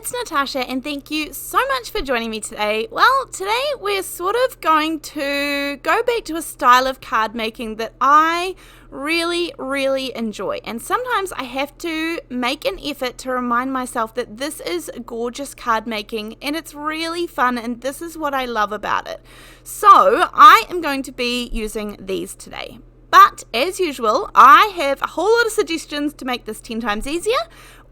it's Natasha and thank you so much for joining me today. Well, today we're sort of going to go back to a style of card making that I really enjoy, and sometimes I have to make an effort to remind myself that this is gorgeous card making and it's really fun and this is what I love about it. So I am going to be using these today. But as usual, I have a whole lot of suggestions to make this 10 times easier,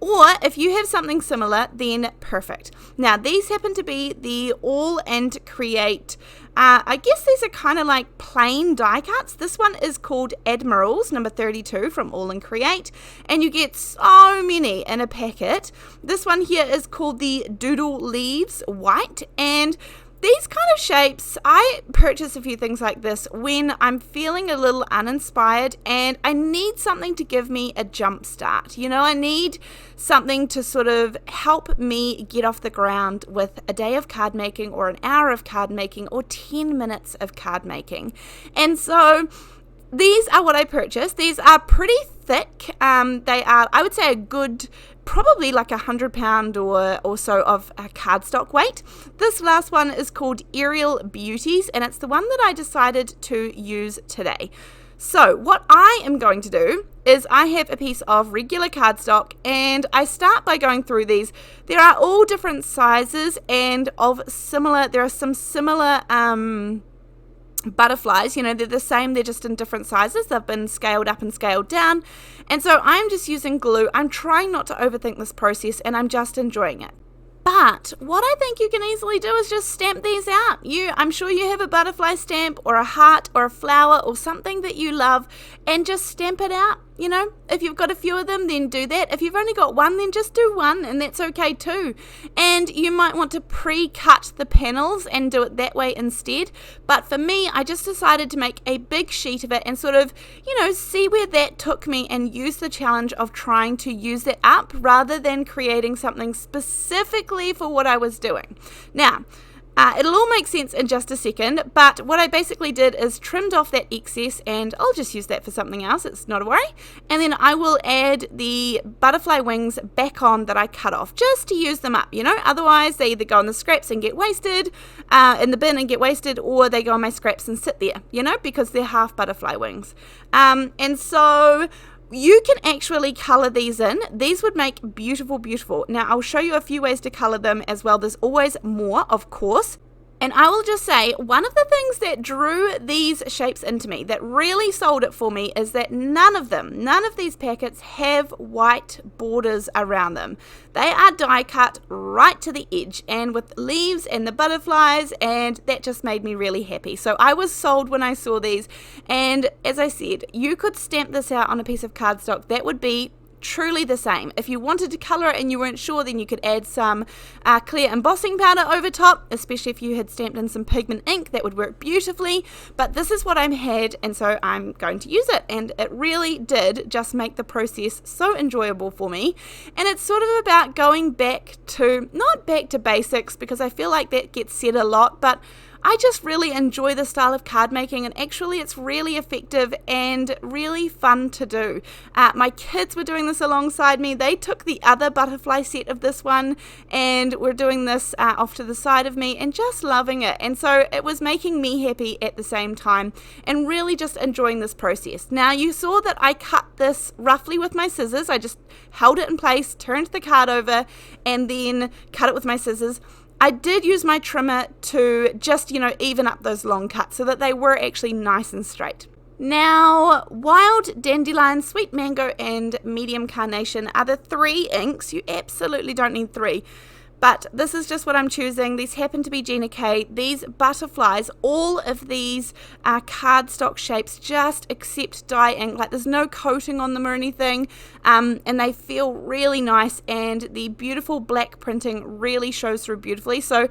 or if you have something similar, then perfect. Now, these happen to be the aall&create. I guess these are kind of like plain die cuts. This one is called Admirals, number 32 from aall&create, and you get so many in a packet. This one here is called the Doodle Leaves White, and these kind of shapes, I purchase a few things like this when I'm feeling a little uninspired and I need something to give me a jump start. You know, I need something to sort of help me get off the ground with a day of card making or an hour of card making or 10 minutes of card making. And so these are what I purchased. These are pretty thick. They are, I would say, a good, probably like £100 or so of cardstock weight. This last one is called Beauties, and it's the one that I decided to use today. So what I am going to do is I have a piece of regular cardstock and I start by going through these. There are all different sizes and there are some similar butterflies, you know, they're the same, they're just in different sizes. They've been scaled up and scaled down, and so I'm just using glue. I'm trying not to overthink this process and I'm just enjoying it. But what I think you can easily do is just stamp these out. I'm sure you have a butterfly stamp or a heart or a flower or something that you love, and just stamp it out. You know, if you've got a few of them, then do that. If you've only got one, then just do one, and that's okay too. And you might want to pre-cut the panels and do it that way instead. But for me, I just decided to make a big sheet of it and sort of, you know, see where that took me and use the challenge of trying to use it up rather than creating something specifically for what I was doing. Now, it'll all make sense in just a second, but what I basically did is trimmed off that excess, and I'll just use that for something else, it's not a worry, and then I will add the butterfly wings back on that I cut off, just to use them up, you know, otherwise they either go on the scraps and get wasted, in the bin and get wasted, or they go on my scraps and sit there, you know, because they're half butterfly wings. And so you can actually colour these in. These would make beautiful. Now, I'll show you a few ways to colour them as well. There's always more, of course. And I will just say, one of the things that drew these shapes into me, that really sold it for me, is that none of these packets have white borders around them. They are die cut right to the edge and with leaves and the butterflies, and that just made me really happy. So I was sold when I saw these, and as I said, you could stamp this out on a piece of cardstock. That would be truly the same. If you wanted to colour it and you weren't sure, then you could add some clear embossing powder over top, especially if you had stamped in some pigment ink. That would work beautifully, but this is what I had, and so I'm going to use it, and it really did just make the process so enjoyable for me. And it's sort of about going back to, not back to basics, because I feel like that gets said a lot, but I just really enjoy the style of card making, and actually it's really effective and really fun to do. My kids were doing this alongside me. They took the other butterfly set of this one and were doing this off to the side of me and just loving it. And so it was making me happy at the same time and really just enjoying this process. Now, you saw that I cut this roughly with my scissors. I just held it in place, turned the card over, and then cut it with my scissors. I did use my trimmer to just, you know, even up those long cuts so that they were actually nice and straight. Now, Wild Dandelion, Sweet Mango, and Medium Carnation are the 3 inks. You absolutely don't need 3. But this is just what I'm choosing. These happen to be Gina K. These butterflies, all of these are cardstock shapes, just accept dye ink. Like, there's no coating on them or anything. And they feel really nice, and the beautiful black printing really shows through beautifully. So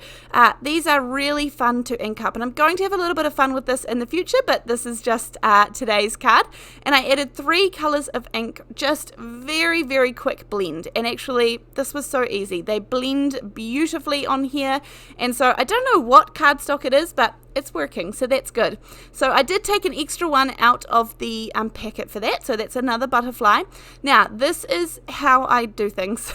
these are really fun to ink up, and I'm going to have a little bit of fun with this in the future, but this is just today's card. And I added 3 colors of ink, just very quick blend. And actually, this was so easy. They blend beautifully on here, and so I don't know what cardstock it is, but it's working, so that's good. So I did take an extra one out of the packet for that, so that's another butterfly. Now, this is how I do things.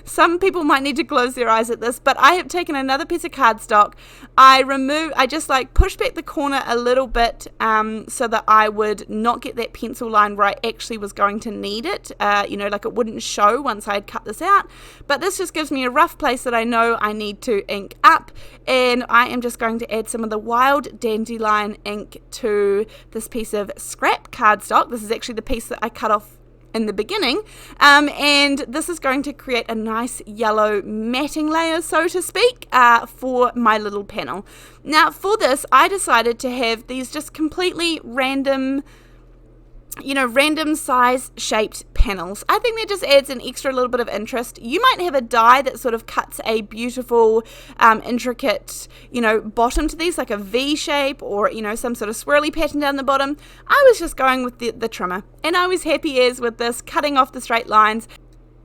Some people might need to close their eyes at this, but I have taken another piece of cardstock. I just like pushed back the corner a little bit so that I would not get that pencil line where I actually was going to need it, like it wouldn't show once I had cut this out. But this just gives me a rough place that I know I need to ink up, and I am just going to add some of the wild dandelion ink to this piece of scrap cardstock. This is actually the piece that I cut off in the beginning, and this is going to create a nice yellow matting layer, so to speak, for my little panel. Now for this, I decided to have these just completely random size shaped panels. I think that just adds an extra little bit of interest. You might have a die that sort of cuts a beautiful, intricate, bottom to these, like a V shape or, some sort of swirly pattern down the bottom. I was just going with the trimmer, and I was happy as with this, cutting off the straight lines.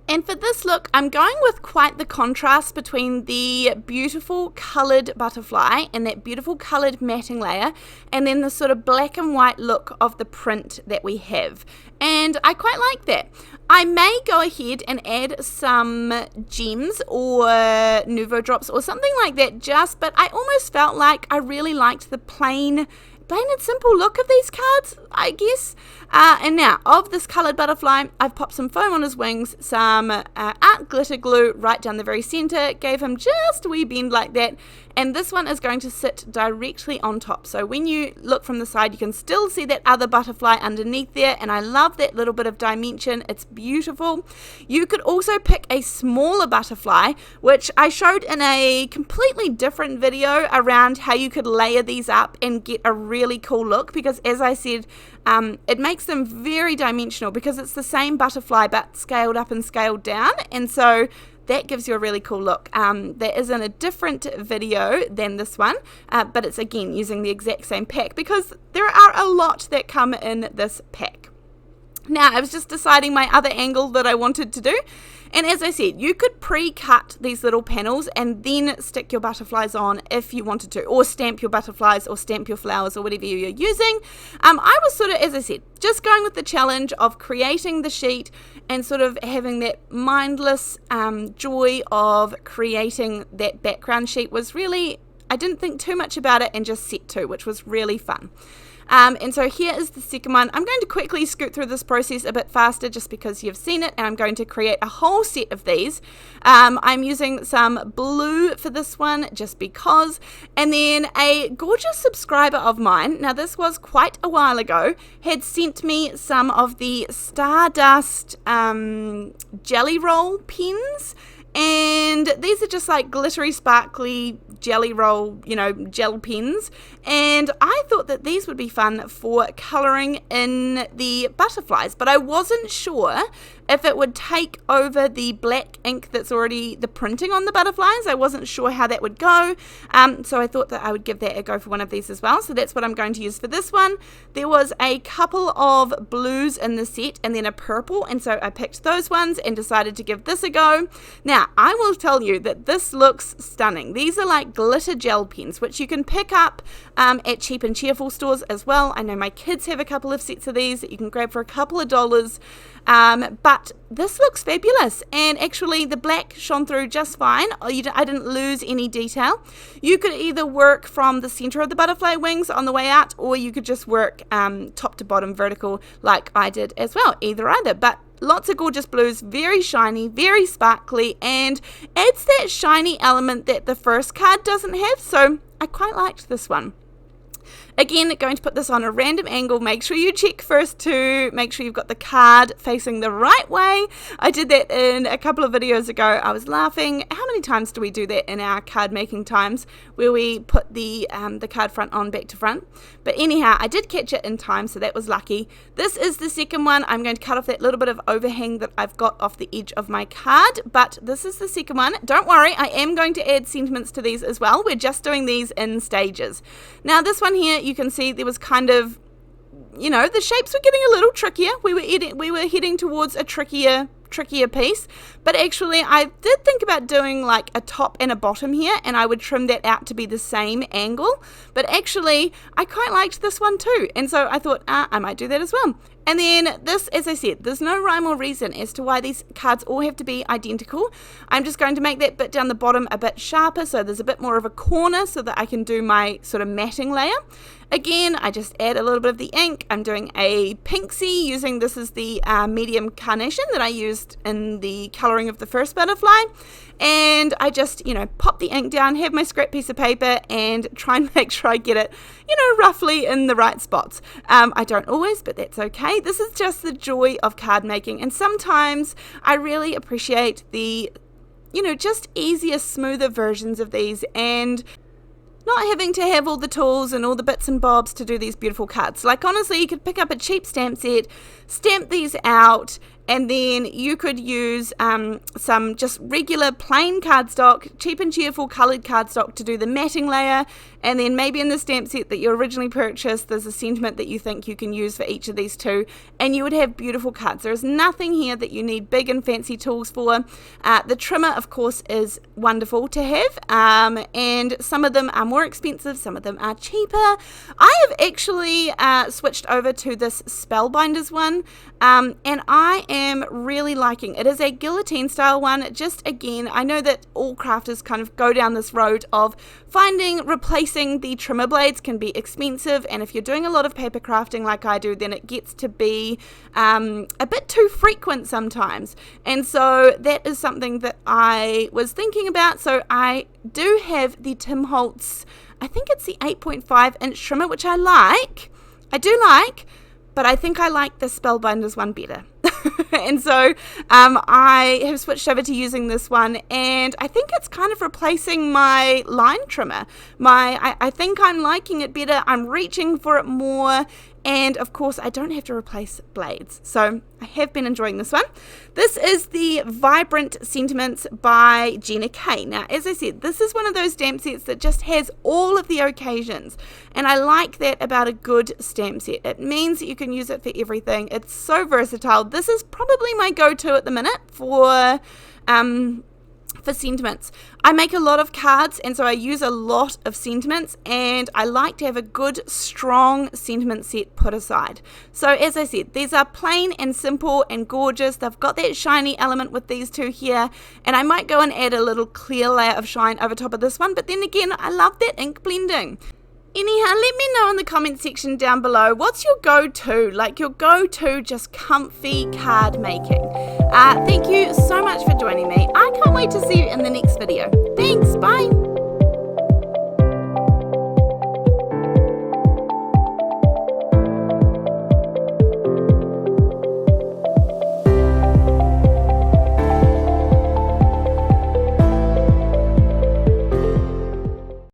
And for this look, I'm going with quite the contrast between the beautiful coloured butterfly and that beautiful coloured matting layer, and then the sort of black and white look of the print that we have. And I quite like that. I may go ahead and add some gems or Nuvo drops or something like that, but I almost felt like I really liked the plain and simple look of these cards, I guess. And now, of this coloured butterfly, I've popped some foam on his wings, some art glitter glue right down the very centre, gave him just a wee bend like that, and this one is going to sit directly on top. So when you look from the side, you can still see that other butterfly underneath there, and I love that little bit of dimension. It's beautiful. You could also pick a smaller butterfly, which I showed in a completely different video around how you could layer these up and get a really cool look, because as I said, it makes them very dimensional because it's the same butterfly but scaled up and scaled down, and so that gives you a really cool look. That is in a different video than this one, but it's again using the exact same pack because there are a lot that come in this pack. Now, I was just deciding my other angle that I wanted to do, and as I said, you could pre-cut these little panels and then stick your butterflies on if you wanted to, or stamp your butterflies or stamp your flowers or whatever you're using. I was sort of, as I said, just going with the challenge of creating the sheet and sort of having that mindless joy of creating that background sheet. Was really, I didn't think too much about it and just set to, which was really fun. And so here is the second one. I'm going to quickly scoot through this process a bit faster just because you've seen it, and I'm going to create a whole set of these. I'm using some blue for this one just because, and then a gorgeous subscriber of mine, now this was quite a while ago, had sent me some of the Stardust jelly roll pens. And these are just like glittery, sparkly jelly roll, gel pens. And I thought that these would be fun for colouring in the butterflies, but I wasn't sure if it would take over the black ink that's already the printing on the butterflies. I wasn't sure how that would go. So I thought that I would give that a go for one of these as well. So that's what I'm going to use for this one. There was a couple of blues in the set and then a purple, and so I picked those ones and decided to give this a go. Now, I will tell you that this looks stunning. These are like glitter gel pens, which you can pick up at Cheap and Cheerful stores as well. I know my kids have a couple of sets of these that you can grab for a couple of dollars. But this looks fabulous, and actually the black shone through just fine. I didn't lose any detail. You could either work from the center of the butterfly wings on the way out, or you could just work top to bottom vertical like I did as well. Either, but lots of gorgeous blues, very shiny, very sparkly, and adds that shiny element that the first card doesn't have, so I quite liked this one. Again, going to put this on a random angle. Make sure you check first to make sure you've got the card facing the right way. I did that in a couple of videos ago. I was laughing. How many times do we do that in our card making times where we put the card front on back to front? But anyhow, I did catch it in time, so that was lucky. This is the second one. I'm going to cut off that little bit of overhang that I've got off the edge of my card, but this is the second one. Don't worry, I am going to add sentiments to these as well. We're just doing these in stages. Now this one here, you can see there was kind of, the shapes were getting a little trickier. We were heading towards a trickier trickier piece, but actually I did think about doing like a top and a bottom here, and I would trim that out to be the same angle, but actually I quite liked this one too, and so I thought I might do that as well. And then this, as I said, there's no rhyme or reason as to why these cards all have to be identical. I'm just going to make that bit down the bottom a bit sharper so there's a bit more of a corner so that I can do my sort of matting layer. Again, I just add a little bit of the ink. I'm doing a pinksy using, this is the medium Carnation that I used in the colouring of the first butterfly. And I just, pop the ink down, have my scrap piece of paper, and try and make sure I get it, roughly in the right spots. I don't always, but that's okay. This is just the joy of card making. And sometimes I really appreciate the, just easier, smoother versions of these, and not having to have all the tools and all the bits and bobs to do these beautiful cards. Like, honestly, you could pick up a cheap stamp set, stamp these out, and then you could use some just regular plain cardstock, cheap and cheerful coloured cardstock to do the matting layer, and then maybe in the stamp set that you originally purchased, there's a sentiment that you think you can use for each of these two, and you would have beautiful cards. There is nothing here that you need big and fancy tools for. The trimmer, of course, is wonderful to have, and some of them are more expensive, some of them are cheaper. I have actually switched over to this Spellbinders one, and I am really liking it. It is a guillotine style one. Just again, I know that all crafters kind of go down this road of replacing the trimmer blades can be expensive, and if you're doing a lot of paper crafting like I do, then it gets to be a bit too frequent sometimes, and so that is something that I was thinking about. So I do have the Tim Holtz, I think it's the 8.5 inch trimmer, which I do like, but I think I like the Spellbinders one better. And so I have switched over to using this one, and I think it's kind of replacing my line trimmer. I think I'm liking it better. I'm reaching for it more, and of course I don't have to replace blades, so I have been enjoying this one. This is the Vibrant Sentiments by Gina K. Now, as I said, this is one of those stamp sets that just has all of the occasions, and I like that about a good stamp set. It means that you can use it for everything. It's so versatile. This is probably my go-to at the minute for sentiments. I make a lot of cards, and so I use a lot of sentiments, and I like to have a good strong sentiment set put aside. So as I said, these are plain and simple and gorgeous. They've got that shiny element with these two here, and I might go and add a little clear layer of shine over top of this one, but then again, I love that ink blending. Anyhow, let me know in the comment section down below, what's your go-to, just comfy card making. Thank you so much for joining me. I can't wait to see you in the next video. Thanks, bye.